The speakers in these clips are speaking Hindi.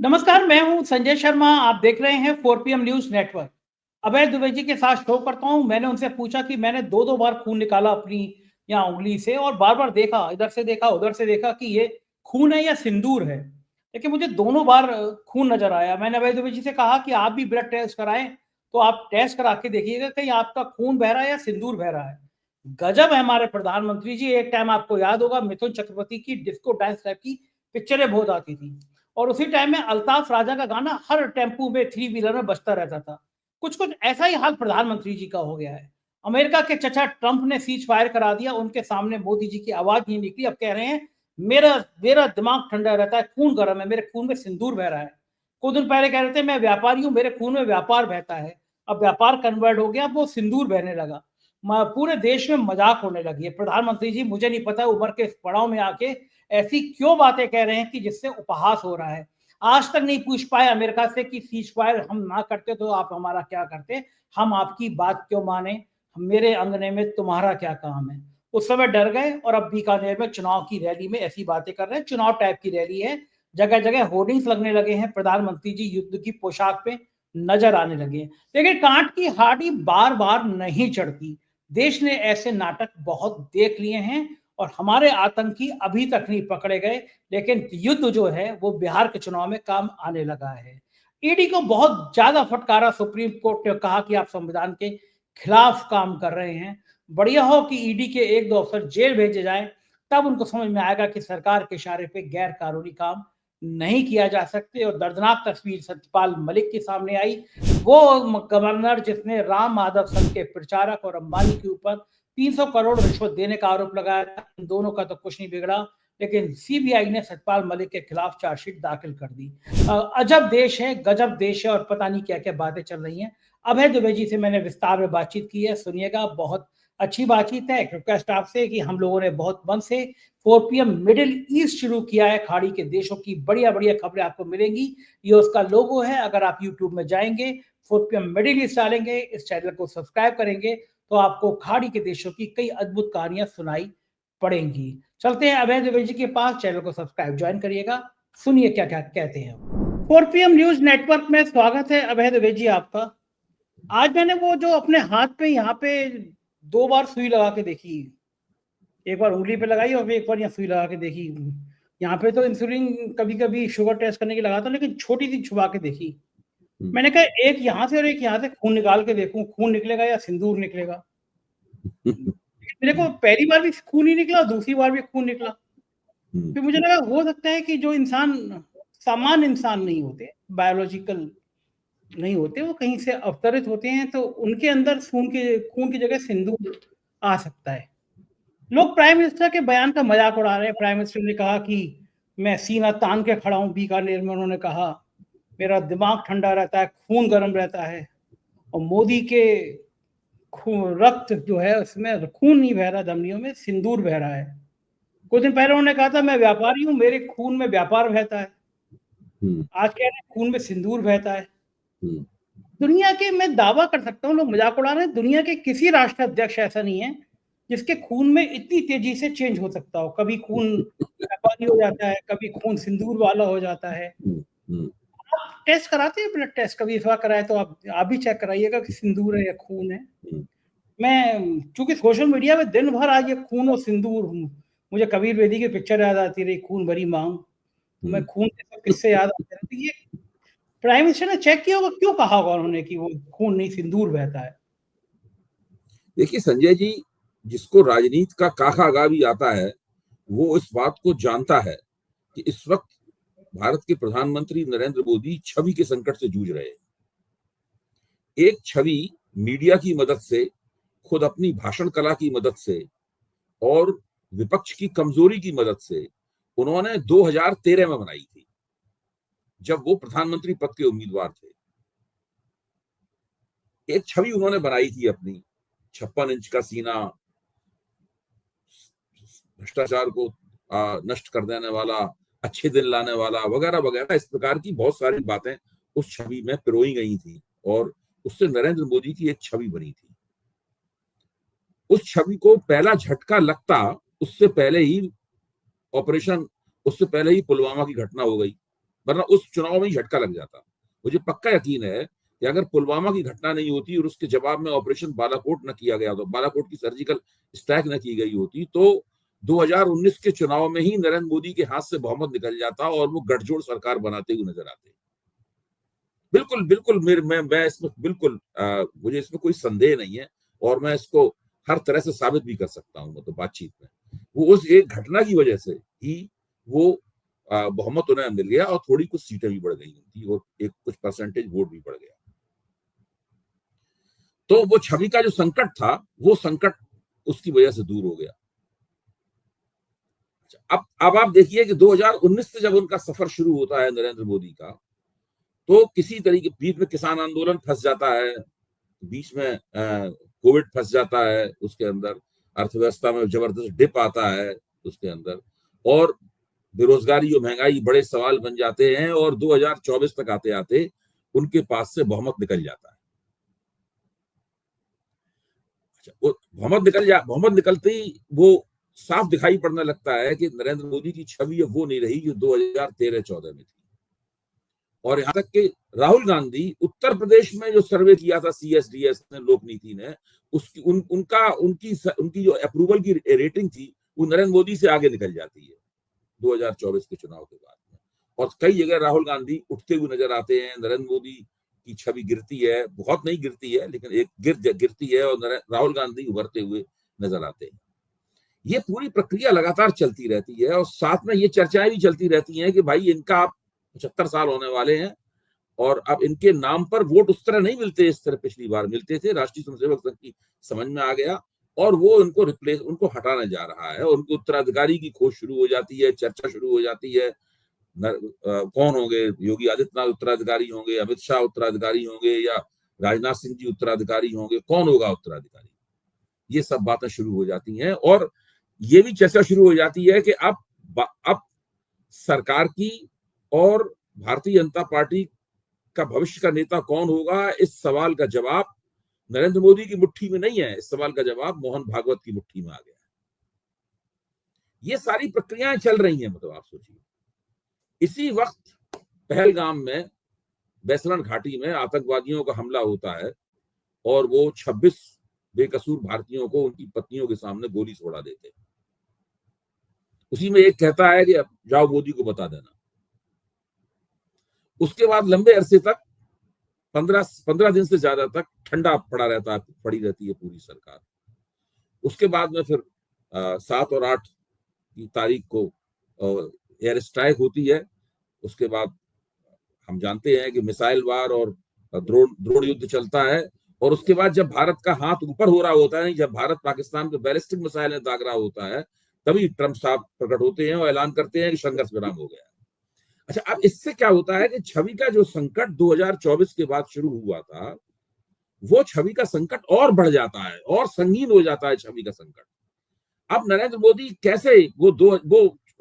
नमस्कार, मैं हूं संजय शर्मा। आप देख रहे हैं 4 PM न्यूज नेटवर्क। अभय दुबे जी के साथ शो करता हूं। मैंने उनसे पूछा कि मैंने दो दो बार खून निकाला अपनी यहाँ उंगली से और बार बार देखा, इधर से देखा उधर से देखा कि ये खून है या सिंदूर है। लेकिन मुझे दोनों बार खून नजर आया। मैंने अभय दुबे जी से कहा कि आप भी ब्लड टेस्ट कराएं, तो आप टेस्ट करा के देखिएगा कहीं आपका खून बह रहा है या सिंदूर बह रहा है। गजब है हमारे प्रधानमंत्री जी। एक टाइम आपको याद होगा मिथुन चक्रवर्ती की डिस्को डांस टाइप की पिक्चरें बहुत आती थी और उसी टाइम में अल्ताफ राजा का गाना हर टेम्पू में, थ्री व्हीलर में बजता रहता था। कुछ कुछ ऐसा ही हाल प्रधानमंत्री जी का हो गया है। अमेरिका के चचा ट्रंप ने सीज फायर करा दिया, उनके सामने मोदी जी की आवाज नहीं निकली। अब कह रहे हैं मेरा मेरा दिमाग ठंडा रहता है, खून गर्म है, मेरे खून में सिंदूर बह रहा है। कुछ दिन पहले कह रहे थे मैं व्यापारी हूं, मेरे खून में व्यापार बहता है। अब व्यापार कन्वर्ट हो गया, अब वो सिंदूर बहने लगा। पूरे देश में मजाक होने लगी है। प्रधानमंत्री जी, मुझे नहीं पता उम्र के इस पड़ाव में आके ऐसी क्यों बातें कह रहे हैं कि जिससे उपहास हो रहा है। आज तक नहीं पूछ पाए अमेरिका से कि सीज फायर हम ना करते तो आप हमारा क्या करते, हम आपकी बात क्यों माने, मेरे अंगने में तुम्हारा क्या काम है। उस समय डर गए और अब बीकानेर में चुनाव की रैली में ऐसी बातें कर रहे हैं। चुनाव टाइप की रैली है, जगह जगह होर्डिंग्स लगने लगे हैं, प्रधानमंत्री जी युद्ध की पोशाक पे नजर आने लगे हैं। लेकिन कांट की हाडी बार बार नहीं चढ़ती। देश ने ऐसे नाटक बहुत देख लिए हैं और हमारे आतंकी अभी तक नहीं पकड़े गए। लेकिन युद्ध जो है वो बिहार के चुनाव में काम आने लगा है। ईडी को बहुत ज्यादा फटकारा सुप्रीम कोर्ट ने, कहा कि आप संविधान के खिलाफ काम कर रहे हैं। बढ़िया हो कि ईडी के एक दो अफसर जेल भेजे जाएं, तब उनको समझ में आएगा कि सरकार के इशारे पे गैर कानूनी काम नहीं किया जा सकते। और दर्दनाक तस्वीर सत्यपाल मलिक के सामने आई। वो गवर्नर जिसने राम माधव संघ के प्रचारक और अंबानी के ऊपर 300 करोड़ रिश्वत देने का आरोप लगाया था। इन दोनों का तो कुछ नहीं बिगड़ा, लेकिन सीबीआई ने सतपाल मलिक के खिलाफ चार्जशीट दाखिल कर दी। अजब देश है, गजब देश है और पता नहीं क्या क्या बातें चल रही हैं। अभय दुबे जी से मैंने विस्तार में बातचीत की है, सुनिएगा। बहुत अच्छी बातचीत है। रिक्वेस्ट आपसे कि हम लोगों ने बहुत मन से 4 PM मिडिल ईस्ट शुरू किया है। खाड़ी के देशों की बढ़िया बढ़िया खबरें आपको मिलेंगी। ये उसका लोगो है। अगर आप यूट्यूब में जाएंगे, 4 PM मिडिल ईस्ट डालेंगे, इस चैनल को सब्सक्राइब करेंगे, तो आपको खाड़ी के देशों की कई अद्भुत कहानियां सुनाई पड़ेंगी। चलते हैं अभय दुबे जी के पास। चैनल को सब्सक्राइब ज्वाइन करिएगा, सुनिए क्या क्या कहते हैं। 4 PM न्यूज नेटवर्क में स्वागत है अभय दुबे जी आपका। आज मैंने वो जो अपने हाथ पे यहाँ पे 2 बार सुई लगा के देखी, एक बार उंगली पे लगाई और एक बार यहाँ सुई लगा के देखी। यहाँ पे तो इंसुलिन कभी कभी शुगर टेस्ट करने की लगाता हूँ, लेकिन छोटी सी छुपा के देखी। मैंने कहा एक यहाँ से और एक यहाँ से खून निकाल के देखूं, खून निकलेगा या सिंदूर निकलेगा। मेरे को पहली बार भी खून ही निकला, दूसरी बार भी खून निकला। फिर मुझे लगा हो सकता है कि जो इंसान सामान्य इंसान नहीं होते, बायोलॉजिकल नहीं होते, वो कहीं से अवतरित होते हैं, तो उनके अंदर खून की जगह सिंदूर आ सकता है। लोग प्राइम मिनिस्टर के बयान का मजाक उड़ा रहे हैं। प्राइम मिनिस्टर ने कहा कि मैं सीना तान के खड़ा हूं बीकानेर में। उन्होंने कहा मेरा दिमाग ठंडा रहता है, खून गर्म रहता है। और मोदी के रक्त जो है उसमें खून नहीं बह रहा, धमनियों में सिंदूर बह रहा है। कुछ दिन पहले उन्होंने कहा था मैं व्यापारी हूं, मेरे खून में व्यापार बहता है। आज कह रहे हैं खून में सिंदूर बहता है। दुनिया के, मैं दावा कर सकता हूँ, लोग मजाक उड़ा रहे हैं, दुनिया के किसी राष्ट्र अध्यक्ष ऐसा नहीं है जिसके खून में इतनी तेजी से चेंज हो सकता हो। कभी खून व्यापारी हो जाता है, कभी खून सिंदूर वाला हो जाता है। आप टेस्ट कराते हैं, ब्लड टेस्ट कभी इस बार कराए तो आप भी चेक कराइएगा कि सिंदूर है या खून है। मैं चूंकि सोशल मीडिया में दिन भर आज ये खून और सिंदूर, मुझे कबीर बेदी की पिक्चर याद आती रही, खून भरी मांग। मैं खून के सब किस्से याद आते रहे। तो ये प्राइम मिनिस्टर ने चेक किया होगा, क्यों कहा होगा उन्होंने कि वो खून नहीं सिंदूर बहता है। देखिए संजय जी, जिसको राजनीति का काका भी आता है वो इस बात को जानता है कि इस वक्त भारत के प्रधानमंत्री नरेंद्र मोदी छवि के संकट से जूझ रहे हैं। एक छवि मीडिया की मदद से, खुद अपनी भाषण कला की मदद से और विपक्ष की कमजोरी की मदद से उन्होंने 2013 में बनाई थी, जब वो प्रधानमंत्री पद के उम्मीदवार थे। एक छवि उन्होंने बनाई थी अपनी, 56 इंच का सीना, भ्रष्टाचार को नष्ट कर देने वाला, अच्छे दिन लाने वाला, वगैरह वगैरह। इस प्रकार की बहुत सारी बातें उस छवि में पिरोई गई थी और उससे नरेंद्र मोदी की एक छवि बनी थी। उस छवि को पहला झटका लगता उससे पहले ही पुलवामा की घटना हो गई। वरना उस चुनाव में ही झटका लग जाता। मुझे पक्का यकीन है कि अगर पुलवामा की घटना नहीं होती और उसके जवाब में ऑपरेशन बालाकोट न किया गया, तो बालाकोट की सर्जिकल स्ट्राइक न की गई होती, तो 2019 के चुनाव में ही नरेंद्र मोदी के हाथ से बहुमत निकल जाता और वो गठजोड़ सरकार बनाते हुए नजर आते। बिल्कुल बिल्कुल मैं इसमें बिल्कुल मुझे इसमें कोई संदेह नहीं है और मैं इसको हर तरह से साबित भी कर सकता हूँ। मतलब बातचीत में वो उस एक घटना की वजह से ही वो बहुमत उन्हें मिल गया और थोड़ी कुछ सीटें भी बढ़ गई थी और एक कुछ परसेंटेज वोट भी बढ़ गया। तो वो छवि का जो संकट था, वो संकट उसकी वजह से दूर हो गया। अब आप देखिए कि 2019 से जब उनका सफर शुरू होता है नरेंद्र मोदी का, तो किसी तरीके बीच में किसान आंदोलन फंस जाता है, बीच में कोविड फंस जाता है, उसके अंदर अर्थव्यवस्था में जबरदस्त डिप आता है उसके अंदर, और बेरोजगारी और महंगाई बड़े सवाल बन जाते हैं और 2024 तक आते आते उनके पास से बहुमत निकल जाता है। बहुमत निकलते ही वो साफ दिखाई पड़ने लगता है कि नरेंद्र मोदी की छवि वो नहीं रही जो 2013-14 में थी। और यहां तक कि राहुल गांधी उत्तर प्रदेश में जो सर्वे किया था CSDS ने, लोक नीति ने, उनकी जो अप्रूवल की रेटिंग थी वो नरेंद्र मोदी से आगे निकल जाती है 2024 के चुनाव के बाद में। और कई जगह राहुल गांधी उठते हुए नजर आते हैं, नरेंद्र मोदी की छवि गिरती है, बहुत नहीं गिरती है लेकिन एक गिरती है और राहुल गांधी उभरते हुए नजर आते हैं। ये पूरी प्रक्रिया लगातार चलती रहती है और साथ में ये चर्चाएं भी चलती रहती हैं कि भाई इनका आप 75 साल होने वाले हैं और अब इनके नाम पर वोट उस तरह नहीं मिलते इस तरह पिछली बार मिलते थे। राष्ट्रीय स्वयंसेवक संघ की समझ में आ गया और वो उनको हटाने जा रहा है। उनके उत्तराधिकारी की खोज शुरू हो जाती है, चर्चा शुरू हो जाती है। कौन होंगे? योगी आदित्यनाथ उत्तराधिकारी होंगे, अमित शाह उत्तराधिकारी होंगे, या राजनाथ सिंह जी उत्तराधिकारी होंगे? कौन होगा उत्तराधिकारी? ये सब बातें शुरू हो जाती हैं और ये भी चर्चा शुरू हो जाती है कि अब सरकार की और भारतीय जनता पार्टी का भविष्य का नेता कौन होगा, इस सवाल का जवाब नरेंद्र मोदी की मुट्ठी में नहीं है। इस सवाल का जवाब मोहन भागवत की मुट्ठी में आ गया है। ये सारी प्रक्रियाएं चल रही हैं। मतलब आप सोचिए, इसी वक्त पहलगाम में बैसलन घाटी में आतंकवादियों का हमला होता है और वो 26 बेकसूर भारतीयों को उनकी पत्नियों के सामने गोली छोड़ा देते हैं। उसी में एक कहता है कि अब जाओ मोदी को बता देना। उसके बाद लंबे अरसे तक 15 दिन से ज्यादा तक ठंडा पड़ी रहती है पूरी सरकार। उसके बाद में फिर 7 और 8 की तारीख को एयर स्ट्राइक होती है। उसके बाद हम जानते हैं कि मिसाइल वार और ड्रोन युद्ध चलता है और उसके बाद जब भारत का हाथ ऊपर हो रहा होता है, जब भारत पाकिस्तान पे बैलिस्टिक मिसाइलें दाग रहा होता है, तभी ट्रंप साहब प्रकट होते हैं और ऐलान करते हैं कि संघर्ष विराम हो गया। अच्छा, अब इससे क्या होता है कि छवि का जो संकट 2024 के बाद शुरू हुआ था, वो छवि का संकट और बढ़ जाता है और संगीन हो जाता है छवि का संकट। अब नरेंद्र मोदी कैसे वो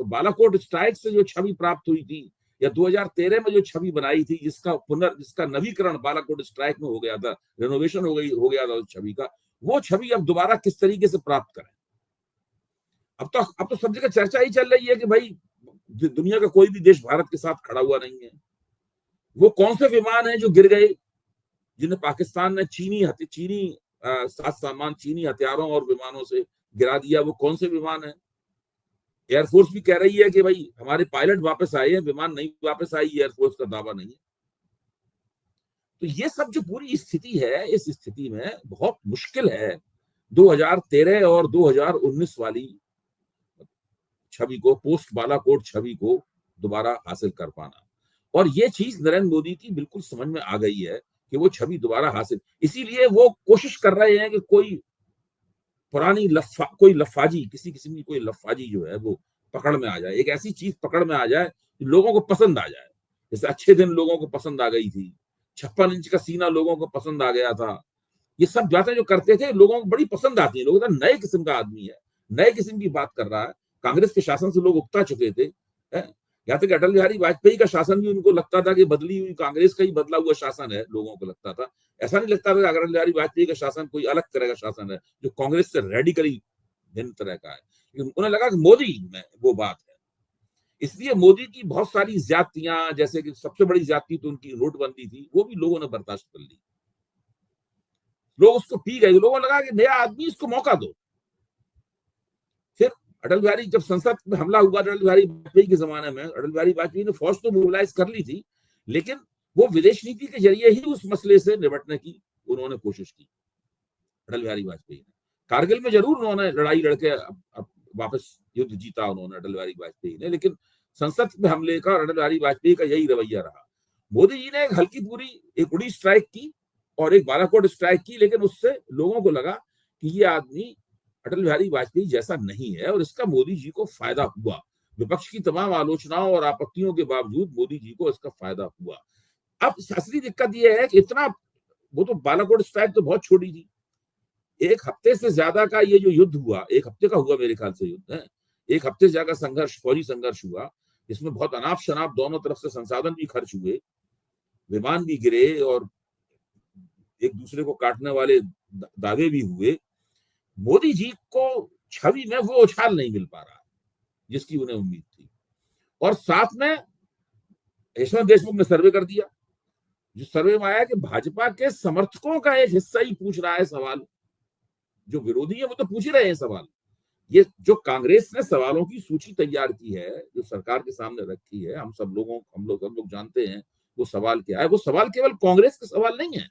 बालाकोट स्ट्राइक से जो छवि प्राप्त हुई थी या 2013 में जो छवि बनाई थी, जिसका नवीकरण बालाकोट स्ट्राइक में हो गया था, रेनोवेशन हो गया था उस छवि का, वो छवि अब दोबारा किस तरीके से प्राप्त करें? अब तो सब जगह चर्चा ही चल रही है कि भाई दुनिया का कोई भी देश भारत के साथ खड़ा हुआ नहीं है। वो कौन से विमान हैं जो गिर गए, जिन्हें पाकिस्तान ने चीनी साथ सामान, चीनी हथियारों और विमानों से गिरा दिया? वो कौन से विमान है? एयरफोर्स भी कह रही है कि भाई हमारे पायलट वापस आए हैं, विमान नहीं वापस आई, एयरफोर्स का दावा नहीं है। तो ये सब जो पूरी स्थिति है, इस स्थिति में बहुत मुश्किल है 2013 और 2019 वाली छवि को, पोस्ट बालाकोट छवि को दोबारा हासिल कर पाना। और ये चीज नरेंद्र मोदी की बिल्कुल समझ में आ गई है कि वो छवि दोबारा हासिल, इसीलिए वो कोशिश कर रहे हैं कि कोई पुरानी लफाजी, किसी किस्म की कोई लफाजी जो है वो पकड़ में आ जाए, एक ऐसी चीज पकड़ में आ जाए कि लोगों को पसंद आ जाए। जैसे अच्छे दिन लोगों को पसंद आ गई थी, 56 इंच का सीना लोगों को पसंद आ गया था। ये सब बातें जो करते थे लोगों को बड़ी पसंद आती है। लोगों नए किस्म का आदमी है, नए किस्म की बात कर रहा है। कांग्रेस के शासन से लोग उकता चुके थे। यहाँ तक अटल बिहारी वाजपेयी का शासन भी उनको लगता था कि बदली हुई कांग्रेस का ही बदला हुआ शासन है। लोगों को लगता था, ऐसा नहीं लगता था अटल बिहारी वाजपेयी का शासन कोई अलग तरह का शासन है जो कांग्रेस से रेडिकली भिन्न तरह का है। उन्हें लगा कि मोदी में वो बात है। इसलिए मोदी की बहुत सारी ज्यादतियां, जैसे कि सबसे बड़ी ज्यादती तो उनकी नोटबंदी थी, वो भी लोगों ने बर्दाश्त कर ली। लोग उसको पी गए, लोगों ने लगा कि नया आदमी, इसको मौका दो। फिर अटल बिहारी, जब संसद में हमला हुआ अटल बिहारी वाजपेयी के जमाने में, अटल बिहारी वाजपेयी ने फौज तो मोबिलाइज कर ली थी, लेकिन वो विदेश नीति के जरिए ही उस मसले से निपटने की उन्होंने कोशिश की। अटल बिहारी वाजपेयी ने कारगिल में जरूर उन्होंने लड़ाई लड़के अब वापस युद्ध जीता उन्होंने, अटल बिहारी वाजपेयी ने, लेकिन संसद में हमले का अटल बिहारी वाजपेयी का यही रवैया रहा। मोदी जी ने एक हल्की पूरी एक उड़ी स्ट्राइक की और एक बालाकोट स्ट्राइक की, लेकिन उससे लोगों को लगा कि ये आदमी अटल बिहारी वाजपेयी जैसा नहीं है और इसका मोदी जी को फायदा हुआ। विपक्ष की तमाम आलोचनाओं और आपत्तियों के बावजूद मोदी जी को इसका फायदा हुआ। अब असली दिक्कत यह है कि इतना, वो तो बालाकोट स्ट्राइक तो बहुत छोटी थी, एक हफ्ते से ज्यादा का ये जो युद्ध हुआ, एक हफ्ते का हुआ मेरे ख्याल से युद्ध है, एक हफ्ते से ज्यादा संघर्ष, फौजी संघर्ष हुआ, इसमें बहुत अनाप शनाप दोनों तरफ से संसाधन भी खर्च हुए, विमान भी गिरे और एक दूसरे को काटने वाले दावे भी हुए। मोदी जी को छवि में वो उछाल नहीं मिल पा रहा जिसकी उन्हें उम्मीद थी। और साथ में यशवंत देशमुख ने सर्वे कर दिया, जो सर्वे में आया कि भाजपा के समर्थकों का एक हिस्सा ही पूछ रहा है सवाल, जो विरोधी है वो तो पूछ ही रहे हैं सवाल। ये जो कांग्रेस ने सवालों की सूची तैयार की है, जो सरकार के सामने रखी है, हम लोग जानते हैं वो सवाल क्या है। वो सवाल केवल कांग्रेस के सवाल नहीं है,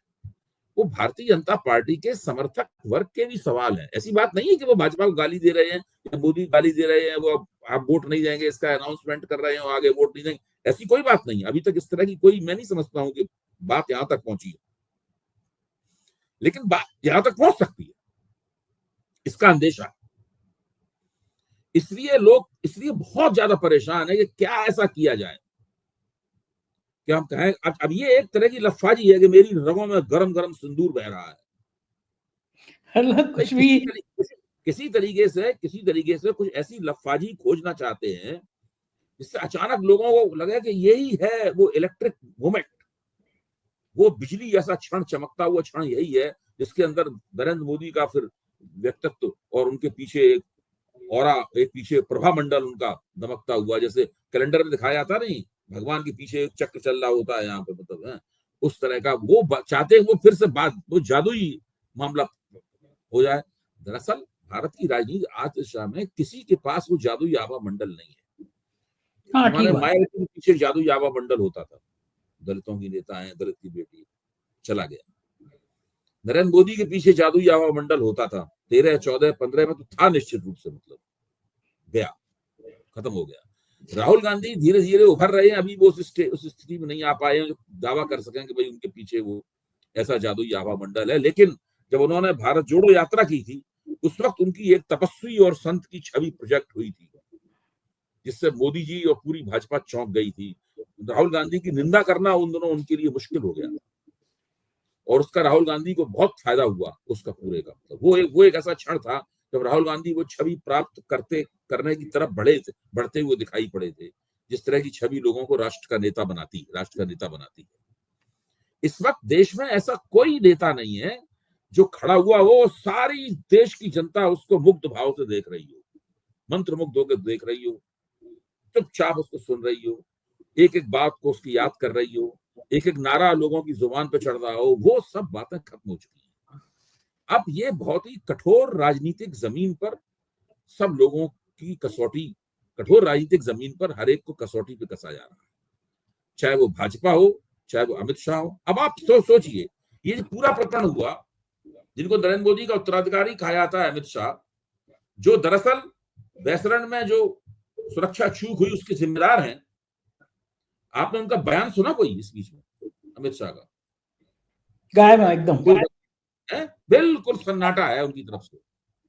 वो भारतीय जनता पार्टी के समर्थक वर्ग के भी सवाल है। ऐसी बात नहीं है कि वो भाजपा को गाली दे रहे हैं या मोदी गाली दे रहे हैं, वो आप वोट नहीं देंगे इसका अनाउंसमेंट कर रहे हैं और आगे वोट नहीं देंगे, ऐसी कोई बात नहीं है। अभी तक इस तरह की कोई, मैं नहीं समझता हूं कि बात यहां तक पहुंची है, लेकिन बात यहां तक पहुंच सकती है, इसका अंदेशा। इसलिए बहुत ज्यादा परेशान है कि क्या ऐसा किया जाए कि हम कहें अब ये एक तरह की लफाजी है कि मेरी रगों में गरम गरम सिंदूर बह रहा है। कुछ भी किसी तरीके से कुछ ऐसी लफाजी खोजना चाहते हैं जिससे अचानक लोगों को लगे कि यही है वो इलेक्ट्रिक मोमेंट, वो बिजली जैसा क्षण, चमकता हुआ क्षण यही है जिसके अंदर नरेंद्र मोदी का फिर व्यक्तित्व और उनके पीछे एक औरा, एक पीछे प्रभा मंडल उनका दमकता हुआ, जैसे कैलेंडर में दिखाया जाता नहीं, भगवान के पीछे एक चक्र चल रहा होता है यहाँ पे, मतलब है उस तरह का वो चाहते हैं। वो फिर से वो जादुई मामला हो जाए। दरअसल भारत की राजनीति आज दिशा में किसी के पास वो जादुई आभा मंडल नहीं है। हमारे मायावती के पीछे जादुई आभा मंडल होता था, दलितों की नेता है, दलित की बेटी, चला गया। नरेंद्र मोदी के पीछे जादुई आभा मंडल होता था 13, 14, 15 में तो था निश्चित रूप से, मतलब गया, खत्म हो गया। राहुल गांधी धीरे धीरे उभर रहे हैं, अभी वो उस स्थिति में नहीं आ पाए हैं जो दावा कर सकें कि भाई उनके पीछे वो ऐसा जादुई आभा मंडल है। लेकिन जब उन्होंने भारत जोड़ो यात्रा की थी, उस वक्त उनकी एक तपस्वी और संत की छवि प्रोजेक्ट हुई थी, जिससे मोदी जी और पूरी भाजपा चौंक गई थी। राहुल गांधी की निंदा करना उन दोनों उनके लिए मुश्किल हो गया था और उसका राहुल गांधी को बहुत फायदा हुआ उसका पूरे का। मतलब वो एक ऐसा क्षण था जब राहुल गांधी वो छवि प्राप्त करने की तरफ बढ़ते हुए दिखाई पड़े थे, जिस तरह की छवि लोगों को राष्ट्र का नेता बनाती है। इस वक्त देश में ऐसा कोई नेता नहीं है जो खड़ा हुआ हो, सारी देश की जनता उसको मुग्ध भाव से देख रही हो, मंत्रमुग्ध होकर देख रही हो, चुपचाप उसको सुन रही हो, एक एक बात को उसकी याद कर रही हो, एक एक नारा लोगों की जुबान पे चढ़ रहा हो, वो सब बातें खत्म हो चुकी हैं। अब ये बहुत ही कठोर राजनीतिक जमीन पर सब लोगों की कसौटी, कठोर राजनीतिक जमीन पर हर एक को कसौटी पे कसा जा रहा है, चाहे वो भाजपा हो, चाहे वो अमित शाह हो। अब आप सोचिए, ये जो पूरा प्रकरण हुआ, जिनको नरेंद्र मोदी का उत्तराधिकारी कहा जाता है अमित शाह, जो दरअसल वैसरण में जो सुरक्षा चूक हुई उसके जिम्मेदार हैं, आपने उनका बयान सुना कोई इस बीच में? अमित शाह का गायब है एकदम, बिल्कुल सन्नाटा है उनकी तरफ से,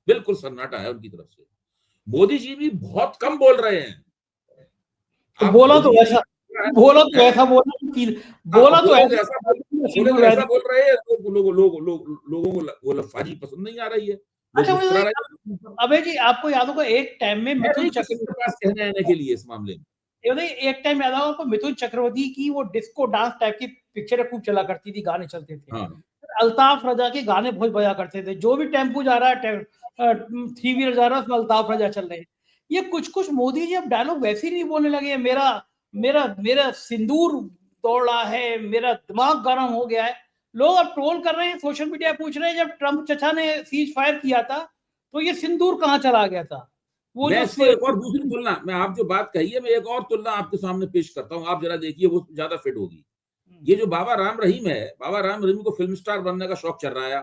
बिल्कुल सन्नाटा है उनकी तरफ से। मोदी जी भी बहुत कम बोल रहे हैं। तो बोला तो ऐसा बोला ऐसा बोल रहे हैं, लोगों को वो लफाजी पसंद नहीं आ रही है। अच्छा अबे जी, आपको याद होगा एक टाइम में मिथुन चक्रवर्ती कहने आने के लिए इस मामले में, एक टाइम याद होगा मिथुन चक्रवर्ती की वो डिस्को डांस टाइप की पिक्चरें खूब चला करती थी, गाने चलते थे। हाँ। अल्ताफ रजा के गाने बहुत बजा करते थे, जो भी टेम्पो जा रहा है, 3 व्हीलर जा रहा है, उसमें अल्ताफ रजा चल रहे हैं। ये कुछ मोदी जी अब डायलॉग वैसे ही नहीं बोलने लगे, मेरा मेरा मेरा सिंदूर तोड़ रहा है, मेरा दिमाग गर्म हो गया है। लोग अब ट्रोल कर रहे हैं, सोशल मीडिया पूछ रहे हैं, जब ट्रम्प चचा ने सीज फायर किया था तो ये सिंदूर कहाँ चला गया था? वो मैं जो इसको एक और दूसरी तुलना, मैं आप जो बात कही है, मैं एक और तुलना आपके सामने पेश करता हूं, आप जरा देखिए, वो ज्यादा फिट होगी। ये जो बाबा राम रहीम है, बाबा राम रहीम को फिल्म स्टार बनने का शौक चल रहा है,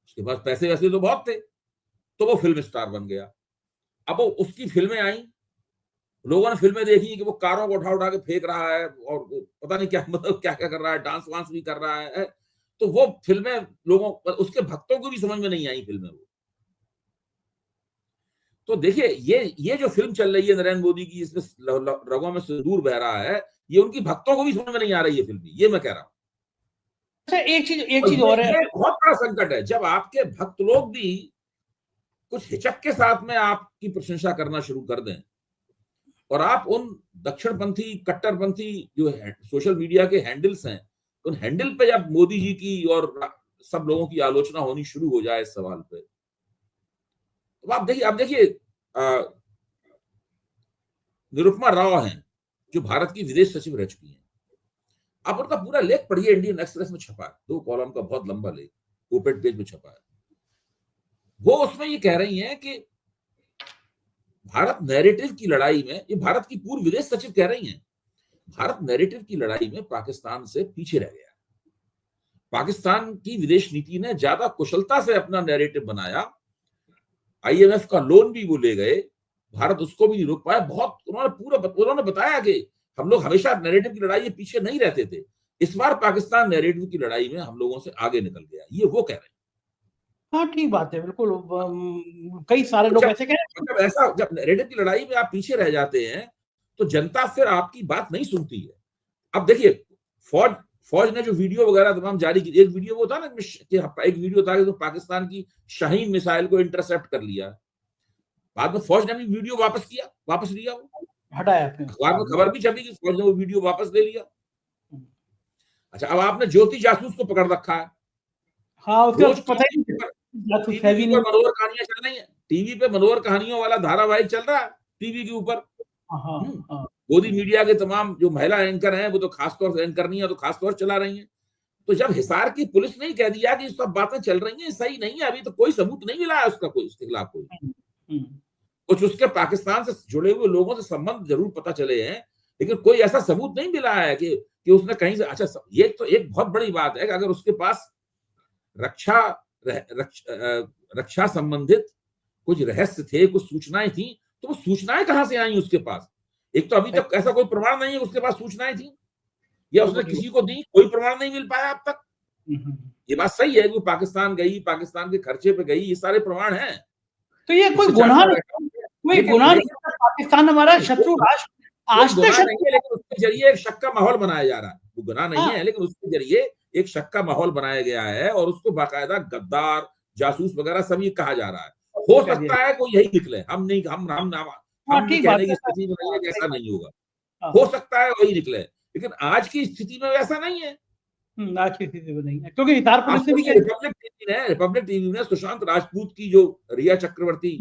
उसके पास पैसे वैसे तो बहुत थे, तो वो फिल्म स्टार बन गया। अब वो उसकी फिल्में आई, लोगों ने फिल्में देखी कि वो कारों को उठा उठा के फेंक रहा है और पता नहीं क्या, मतलब क्या क्या कर रहा है, डांस वांस भी कर रहा है। तो वो फिल्में लोगों, उसके भक्तों को भी समझ में नहीं आई फिल्में वो। तो देखिए, ये जो फिल्म चल रही है नरेंद्र मोदी की, इसमें रगों में सिंदूर बह रहा है, ये उनकी भक्तों को भी समझ में नहीं आ रही है फिल्म, ये मैं कह रहा हूं। अच्छा, एक चीज और है, ये बहुत बड़ा संकट है जब आपके भक्त लोग भी कुछ हिचक के साथ में आपकी प्रशंसा करना शुरू कर दें, और आप उन दक्षिणपंथी कट्टरपंथी जो सोशल मीडिया के हैंडल्स हैं, उन हैंडल पे जब मोदी जी की और सब लोगों की आलोचना होनी शुरू हो जाए इस सवाल पे, तो आप देखिए निरुपमा राव हैं जो भारत की विदेश सचिव रह चुकी हैं। आप उनका पूरा लेख पढ़िए, इंडियन एक्सप्रेस में छपा है, 2 कॉलम का बहुत लंबा लेख, ओपेड पेज में छपा है। वो उसमें ये कह रही हैं कि भारत नैरेटिव की लड़ाई में, ये भारत की पूर्व विदेश सचिव कह रही हैं, भारत नैरेटिव की लड़ाई में पाकिस्तान से पीछे रह गया। पाकिस्तान की विदेश नीति ने ज्यादा कुशलता से अपना नैरेटिव बनाया, IMF का लोन भी वो ले गए, भारत उसको भी नहीं रोक पाया। बहुत उन्होंने बताया कि हम लोग हमेशा नैरेटिव की लड़ाई में पीछे नहीं रहते थे, इस बार पाकिस्तान नैरेटिव की लड़ाई में हम लोगों से आगे निकल गया, ये वो कह रहे हैं। हाँ ठीक बात है, बिल्कुल। कई सारे लोग ऐसे कह रहे हैं, मतलब ऐसा, जब नैरेटिव की लड़ाई में आप पीछे रह जाते हैं तो जनता फिर आपकी बात नहीं सुनती है। अब देखिए, फौज ने जो वीडियो वगैरह तमाम जारी की, एक वीडियो वो था ना कि एक वीडियो था कि तो पाकिस्तान की शाहीन मिसाइल को इंटरसेप्ट कर लिया, बाद में फौज ने भी वीडियो वापस लिया, वो हटाया, अखबार में खबर भी छपी कि फौज ने वो वीडियो वापस ले लिया। अच्छा, अब आपने ज्योति जासूस को पकड़ रखा है, हाँ, उसका रोज पता ही नहीं, मनोहर कहानियां चल रही है, टीवी पे मनोहर कहानियों वाला धारावाहिक चल रहा है टीवी के ऊपर। मोदी मीडिया के तमाम जो महिला एंकर हैं, वो तो खासतौर से एंकर नहीं है, तो खासतौर चला रही हैं। तो जब हिसार की पुलिस ने कह दिया कि सब बातें चल रही हैं सही नहीं है, अभी तो कोई सबूत नहीं मिला है उसका, कोई उसके खिलाफ कोई, कुछ उसके पाकिस्तान से जुड़े हुए लोगों से संबंध जरूर पता चले हैं, लेकिन कोई ऐसा सबूत नहीं मिला है कि उसने कहीं से, अच्छा ये तो एक बहुत बड़ी बात है कि अगर उसके पास रक्षा संबंधित कुछ रहस्य थे, कुछ सूचनाएं थी, तो वो सूचनाएं कहां से आई उसके पास? एक तो अभी तक ऐसा कोई प्रमाण नहीं है उसके पास सूचनाएं थी, या उसने किसी को दी, कोई प्रमाण नहीं मिल पाया अब तक। ये बात सही है कि वो पाकिस्तान गई, पाकिस्तान के खर्चे पे गई, ये सारे प्रमाण हैं। तो ये कोई गुनाह नहीं, पाकिस्तान हमारा शत्रु राष्ट्र आज तक नहीं है, लेकिन उसके जरिए एक शक का माहौल बनाया जा रहा है। वो गुनाह नहीं है, लेकिन उसके जरिए एक शक का माहौल बनाया गया है और उसको बाकायदा गद्दार, जासूस वगैरह सब ये कहा जा रहा है। हो सकता है कोई यही निकले, हम नहीं कहने की स्थिति में नहीं है कि ऐसा नहीं होगा, हो सकता है वही निकले, लेकिन आज की स्थिति में वैसा नहीं है। आज की स्थिति में नहीं है, क्योंकि हिसार पुलिस ने भी रिपब्लिक टीवी ने सुशांत राजपूत की जो रिया चक्रवर्ती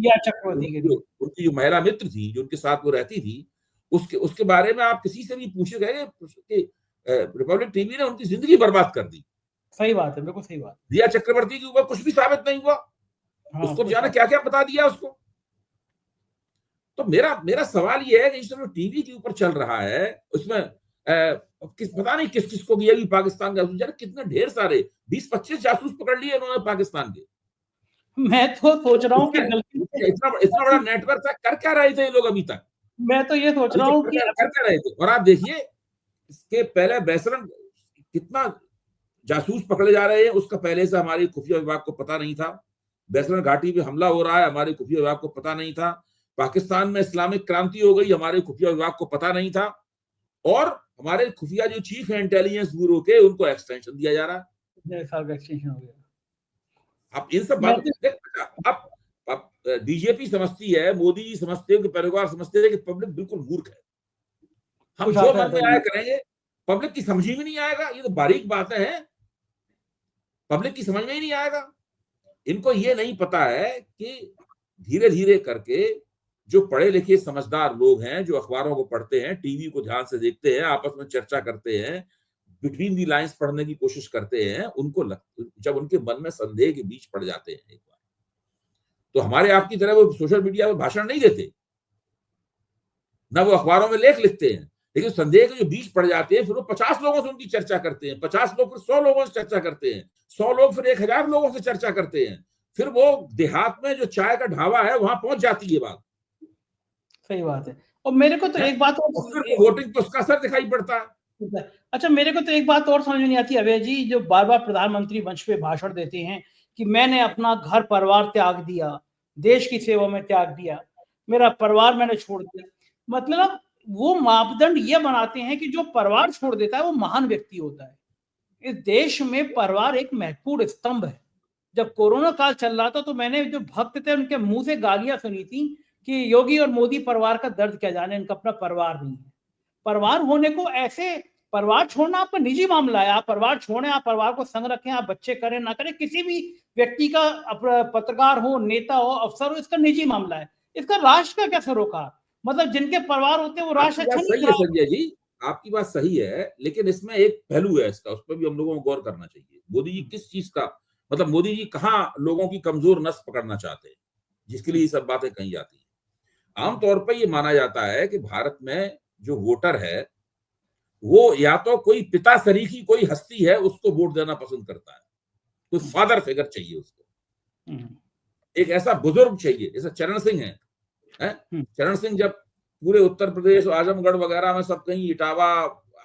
उनकी जो महिला मित्र थी, जो उनके साथ वो रहती थी, उसके बारे में आप किसी से भी पूछे गए कि रिपब्लिक टीवी ने उनकी जिंदगी बर्बाद कर दी। सही बात है, बिल्कुल सही बात। रिया चक्रवर्ती के ऊपर कुछ भी साबित नहीं हुआ, उसको जाने क्या क्या बता दिया उसको। तो मेरा सवाल ये है कि इस समय टीवी के ऊपर चल रहा है, उसमें पता नहीं किस किस को दिया कि पाकिस्तान का जासूस, कितने ढेर सारे 20-25 जासूस पकड़ लिए उन्होंने पाकिस्तान के। मैं तो सोच रहा हूँ कि इतना बड़ा नेटवर्क था, कर क्या रहे थे ये लोग अभी तक? मैं तो ये सोच रहा हूँ कि कर क्या रहे थे। और आप देखिए, इसके पहले बैसरन कितना जासूस पकड़े जा रहे हैं, उसका पहले से हमारे खुफिया विभाग को पता नहीं था। बैसरन घाटी पे हमला हो रहा है, हमारे खुफिया विभाग को पता नहीं था। पाकिस्तान में इस्लामिक क्रांति हो गई, हमारे खुफिया विभाग को पता नहीं था। और हमारे खुफिया जो चीफ है इंटेलिजेंस ब्यूरो के, उनको एक्सटेंशन दिया जा रहा है। एक्सटेंशन हो गया। अब इन सब बातों, अब बीजेपी समझती है, मोदी जी समझते हैं, परिवार समझते हैं कि पब्लिक बिल्कुल मूर्ख है, हम जो मन में आया करेंगे, पब्लिक की समझ में नहीं आएगा। ये तो बारीक बातें हैं, पब्लिक की समझ में ही नहीं आएगा। इनको ये नहीं पता है कि धीरे धीरे करके जो पढ़े लिखे समझदार लोग हैं, जो अखबारों को पढ़ते हैं, टीवी को ध्यान से देखते हैं, आपस में चर्चा करते हैं, बिटवीन दी लाइंस पढ़ने की कोशिश करते हैं, उनको जब उनके मन में संदेह के बीच पड़ जाते हैं एक बार, तो हमारे आपकी तरह वो सोशल मीडिया पर भाषण नहीं देते, ना वो अखबारों में लेख लिखते हैं, लेकिन संदेह के जो बीच पड़ जाते हैं, फिर वो 50 लोगों से उनकी चर्चा करते हैं, 50 लोग फिर 100 लोगों से चर्चा करते हैं, 100 लोग फिर 1000 लोगों से चर्चा करते हैं, फिर वो देहात में जो चाय का ढाबा है वहां पहुंच जाती है बात। सही बात है। और मेरे को तो एक बात और फिर वोटिंग पे उसका असर दिखाई पड़ता है। अच्छा, मेरे को तो एक बात और समझ में नहीं आती अभय जी, जो बार बार प्रधानमंत्री मंच पे भाषण देते हैं कि मैंने अपना घर परिवार त्याग दिया, देश की सेवा में त्याग दिया, मेरा परिवार मैंने छोड़ दिया, मतलब वो मापदंड ये बनाते हैं कि जो परिवार छोड़ देता है वो महान व्यक्ति होता है। इस देश में परिवार एक महत्वपूर्ण स्तंभ है। जब कोरोना काल चल रहा था तो मैंने जो भक्त थे उनके मुंह से गालियां सुनी थी कि योगी और मोदी परिवार का दर्द क्या जाने, इनका अपना परिवार नहीं है। परिवार होने को ऐसे, परिवार छोड़ना आपका निजी मामला है, आप परिवार छोड़ें, आप परिवार को संग रखें, आप बच्चे करें ना करें, किसी भी व्यक्ति का, पत्रकार हो, नेता हो, अफसर हो, इसका निजी मामला है। इसका राष्ट्र का क्या सरोकार, मतलब जिनके परिवार होते हैं वो राष्ट्र अच्छा सही है संजय जी, आपकी बात सही है, लेकिन इसमें एक पहलू है इसका, उस पर भी हम लोगों को गौर करना चाहिए। मोदी जी किस चीज का, मतलब मोदी जी कहाँ लोगों की कमजोर नस पकड़ना चाहते हैं, जिसके लिए ये सब बातें कही जाती है। आमतौर पर ये माना जाता है कि भारत में जो वोटर है वो या तो कोई पिता सरीखी कोई हस्ती है उसको वोट देना पसंद करता है, कोई फादर फिगर चाहिए उसको, एक ऐसा बुजुर्ग चाहिए, जैसे चरण सिंह है? चरण सिंह जब पूरे उत्तर प्रदेश, आजमगढ़ वगैरह में सब कहीं, इटावा,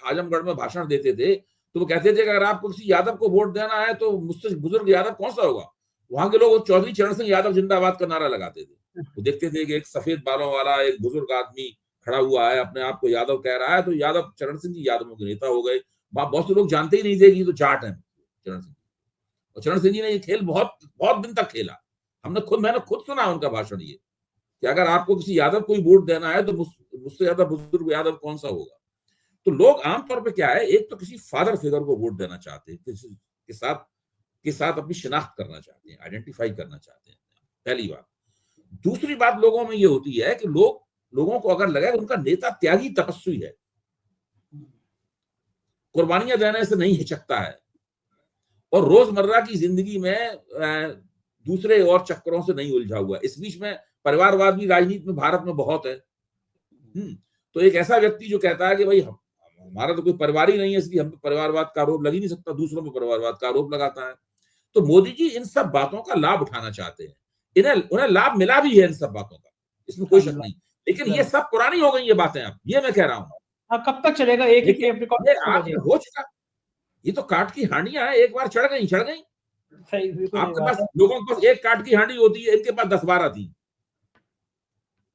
आजमगढ़ में भाषण देते थे तो वो कहते थे कि अगर आपको किसी यादव को वोट देना है तो मुझसे बुजुर्ग यादव कौन सा होगा। वहां के लोग चौधरी चरण सिंह यादव जिंदाबाद का नारा लगाते थे। वो देखते थे कि एक सफेद बालों वाला एक बुजुर्ग आदमी खड़ा हुआ है, अपने आप को यादव कह रहा है, तो यादव चरण सिंह जी यादवों के नेता हो गए। बहुत से लोग जानते ही नहीं थे कि ये तो जाट है चरण सिंह। और चरण सिंह जी ने ये खेल बहुत बहुत दिन तक खेला। मैंने खुद सुना उनका भाषण ये कि अगर आपको किसी यादव को वोट देना है तो मुझसे ज्यादा बुजुर्ग यादव कौन सा होगा। तो लोग आमतौर पे क्या है, एक तो किसी फादर फिगर को वोट देना चाहते हैं, किसी के साथ अपनी शिनाख्त करना चाहते हैं, आइडेंटिफाई करना चाहते हैं, पहली बात। दूसरी बात लोगों में ये होती है कि लोगों को अगर लगे उनका नेता त्यागी तपस्वी है, कुर्बानियां देने से नहीं हिचकता है और रोजमर्रा की जिंदगी में दूसरे और चक्करों से नहीं उलझा हुआ। इस बीच में परिवारवाद भी राजनीति में भारत में बहुत है। तो एक ऐसा व्यक्ति जो कहता है कि भाई हमारा तो कोई परिवार ही नहीं है, इसलिए हम पे परिवारवाद का आरोप लग ही नहीं सकता, दूसरों पर परिवारवाद का आरोप लगाता है। तो मोदी जी इन सब बातों का लाभ उठाना चाहते हैं, उन्हें लाभ मिला भी है इन सब बातों का, इसमें कोई शक नहीं, लेकिन ये सब पुरानी हो गई ये बातें अब, ये मैं कह रहा हूँ। कब तक चलेगा एक ही टेप रिकॉर्ड? हो चुका, ये तो काट की हांडियां है, एक बार चढ़ गई। आपके पास, लोगों के पास एक काट की हांडी होती है, इनके पास 10-12 थी।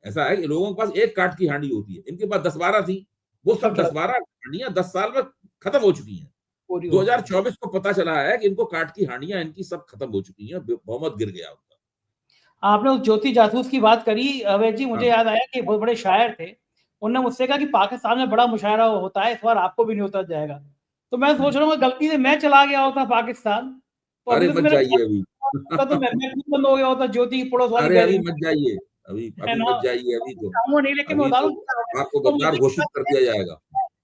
ऐसा है कि लोगों के पास एक काट की हांडी होती है, इनके पास 10-12 थी। वो सब 10-12 हांडियां 10 साल में खत्म हो चुकी हैं। 2024 को पता चला है कि इनको काट की हांडियां इनकी सब खत्म हो चुकी हैं, बहुमत गिर गया उनका। आपने उस ज्योति जासूस की बात करी अवैध जी, मुझे याद आया कि बहुत बड़े शायर थे, उन्होंने मुझसे कहा कि पाकिस्तान में बड़ा मुशायरा होता है, इस बार आपको भी नहीं होता जाएगा। तो मैं सोच रहा हूँ गलती से मैं चला गया होता पाकिस्तान तो अरे मत जाइए अभी, तो मैं बंद हो गया होता ज्योति की पड़ोस वाली। अरे अभी मत जाइए, अभी मत जाइए, अभी तो नहीं, लेकिन आपको गद्दार घोषित कर दिया जाएगा।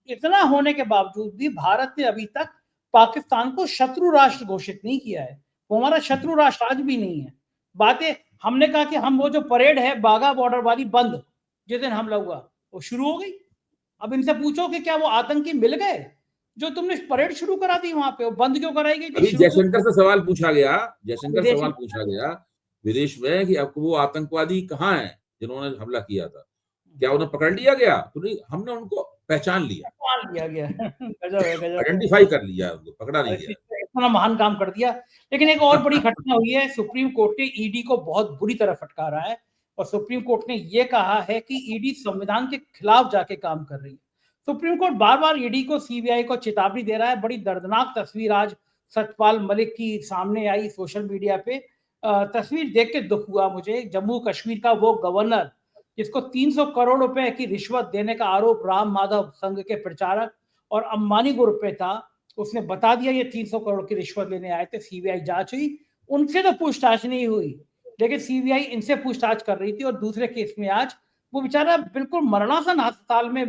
इतना होने के बावजूद भी भारत ने अभी तक पाकिस्तान को शत्रु राष्ट्र घोषित नहीं किया है, वो हमारा शत्रु राष्ट्र आज भी नहीं है। बातें हमने कहा कि हम वो जो परेड है बाघा बॉर्डर वाली बंद, जिस दिन हमला हुआ वो शुरू हो गई। अब इनसे पूछो कि क्या वो आतंकी मिल गए जो तुमने परेड शुरू करा दी वहां पे, वो बंद क्यों कराई गई? अभी जयशंकर से सवाल पूछा गया विदेश में कि आपको वो आतंकवादी कहाँ हैं जिन्होंने हमला किया था, क्या उन्हें पकड़ लिया गया? तो नहीं, हमने उनको पहचान लिया गया गजब आइडेंटिफाई कर लिया, उनको पकड़ा नहीं गया। इतना महान काम कर दिया। लेकिन एक और बड़ी घटना हुई है, सुप्रीम कोर्ट ने ईडी को बहुत बुरी तरह फटकारा है और सुप्रीम कोर्ट ने यह कहा है कि ईडी संविधान के खिलाफ जाके काम कर रही है। सुप्रीम कोर्ट बार बार ईडी को, सीबीआई को चेतावनी दे रहा है। बड़ी दर्दनाक तस्वीर आज सत्यपाल मलिक की सामने आई सोशल मीडिया पे। तस्वीर देख के दुख हुआ मुझे। जम्मू कश्मीर का वो गवर्नर जिसको 300 करोड़ रुपए की रिश्वत देने का आरोप राम माधव संघ के प्रचारक और अंबानी ग्रुप पे था, उसने बता दिया ये 300 करोड़ की रिश्वत लेने आए थे। सीबीआई जांच हुई, उनसे तो पूछताछ नहीं हुई, लेकिन सीबीआई इनसे पूछताछ कर रही थी। और दूसरे केस में आज वो बेचारा बिल्कुल मरणासन अस्पताल में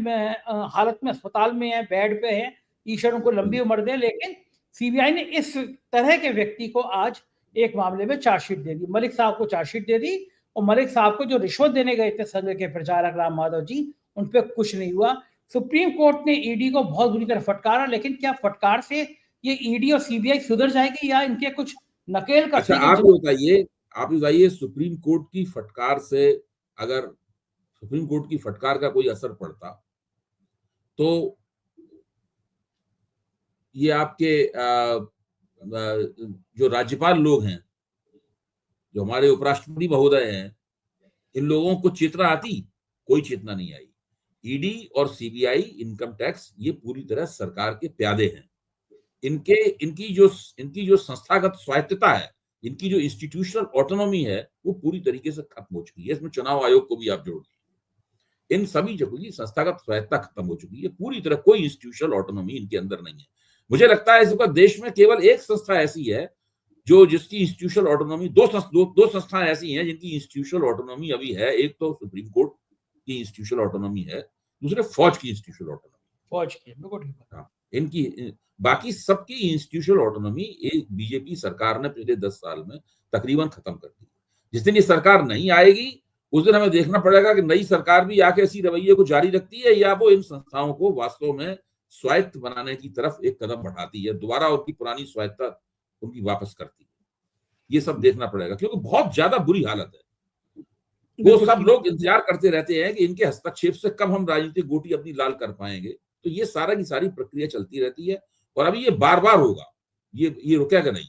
हालत में अस्पताल में है, बेड पे है, ईश्वर उनको लंबी उम्र दे। लेकिन सीबीआई ने इस तरह के व्यक्ति को आज एक मामले में चार्जशीट दे दी, मलिक साहब को चार्जशीट दे दी, और मलिक साहब को जो रिश्वत देने गए थे संघ के प्रचारक राम माधव जी, उन पर कुछ नहीं हुआ। सुप्रीम कोर्ट ने ईडी को बहुत बुरी तरह फटकारा, लेकिन क्या फटकार से ये ईडी और सीबीआई सुधर जाएगी या इनके कुछ नकेल अच्छा, आप बताइए सुप्रीम कोर्ट की फटकार से अगर सुप्रीम कोर्ट की फटकार का कोई असर पड़ता तो ये आपके जो राज्यपाल लोग हैं, जो हमारे उपराष्ट्रपति महोदय हैं, इन लोगों को चेतना आती? कोई चेतना नहीं आई। ईडी और सीबीआई, इनकम टैक्स, ये पूरी तरह सरकार के प्यादे हैं। इनकी जो संस्थागत स्वायत्तता है, इनकी जो इंस्टीट्यूशनल ऑटोनॉमी है, वो पूरी तरीके से खत्म हो चुकी है। इसमें चुनाव आयोग को भी आप जोड़ लीजिए, इन सभी जगहों की संस्थागत स्वायत्तता खत्म हो चुकी है पूरी तरह। कोई इंस्टीट्यूशनल ऑटोनॉमी इनके अंदर नहीं है। मुझे लगता है इस वक्त देश में केवल एक संस्था ऐसी है जिसकी इंस्टीट्यूशनल ऑटोनॉमी, दो संस्थाएं ऐसी हैं जिनकी इंस्टीट्यूशनल ऑटोनॉमी अभी है। एक तो सुप्रीम कोर्ट की इंस्टीट्यूशनल ऑटोनॉमी है, दूसरे फौज की इंस्टीट्यूशनल ऑटोनॉमी, फौज की। इनकी बाकी सबकी इंस्टीट्यूशनल ऑटोनॉमी एक बीजेपी सरकार ने पिछले 10 साल में तकरीबन खत्म कर दी। जिस दिन ये सरकार नहीं आएगी उस दिन हमें देखना पड़ेगा कि नई सरकार भी आके इसी रवैये को जारी रखती है या वो इन संस्थाओं को वास्तव में स्वायत्त बनाने की तरफ एक कदम बढ़ाती है, दोबारा उनकी पुरानी स्वायत्तता उनकी वापस करती है। ये सब देखना पड़ेगा, क्योंकि बहुत ज्यादा बुरी हालत है। वो सब लोग इंतजार करते रहते हैं कि इनके हस्तक्षेप से कब हम राजनीतिक गोटी अपनी लाल कर पाएंगे। तो ये सारा की सारी प्रक्रिया चलती रहती है और अभी ये बार बार होगा, ये रुकेगा नहीं।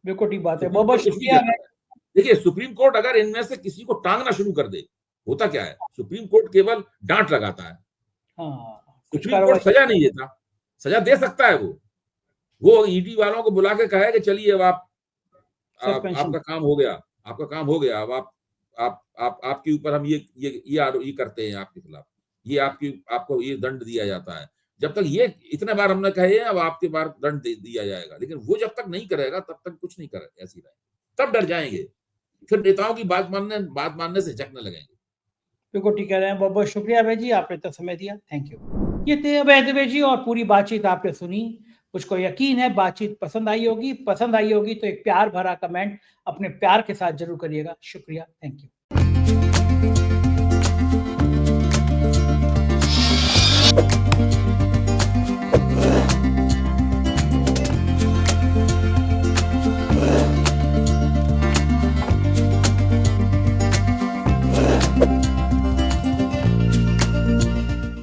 बिल्कुल ठीक बात है, बहुत बहुत शुक्रिया। देखिए, सुप्रीम कोर्ट अगर इनमें से किसी को टांगना शुरू कर दे, होता क्या है, सुप्रीम कोर्ट केवल डांट लगाता है। सुप्रीम कोर्ट सजा नहीं देता। सजा दे सकता है वो ईडी वालों को बुला के कहे कि चलिए अब आपका काम हो गया, आपका काम हो गया, अब आपके ऊपर हम ये करते हैं आपके खिलाफ, ये आपको ये दंड दिया जाता है। जब तक ये इतने बार हमने कहे अब आपके बार दंड दिया जाएगा, लेकिन वो जब तक नहीं करेगा तब तक कुछ नहीं करेगा, ऐसी रहे, तब डर जाएंगे, फिर नेताओं की बात मानने से झकने लगेंगे। बिल्कुल ठीक कह रहे हैं। बहुत बहुत शुक्रिया अभय जी, आपने इतना समय दिया, थैंक यू। ये थे अभय दुबे जी और पूरी बातचीत आपने सुनी। मुझको यकीन है बातचीत पसंद आई होगी तो एक प्यार भरा कमेंट अपने प्यार के साथ जरूर करिएगा। शुक्रिया, थैंक यू।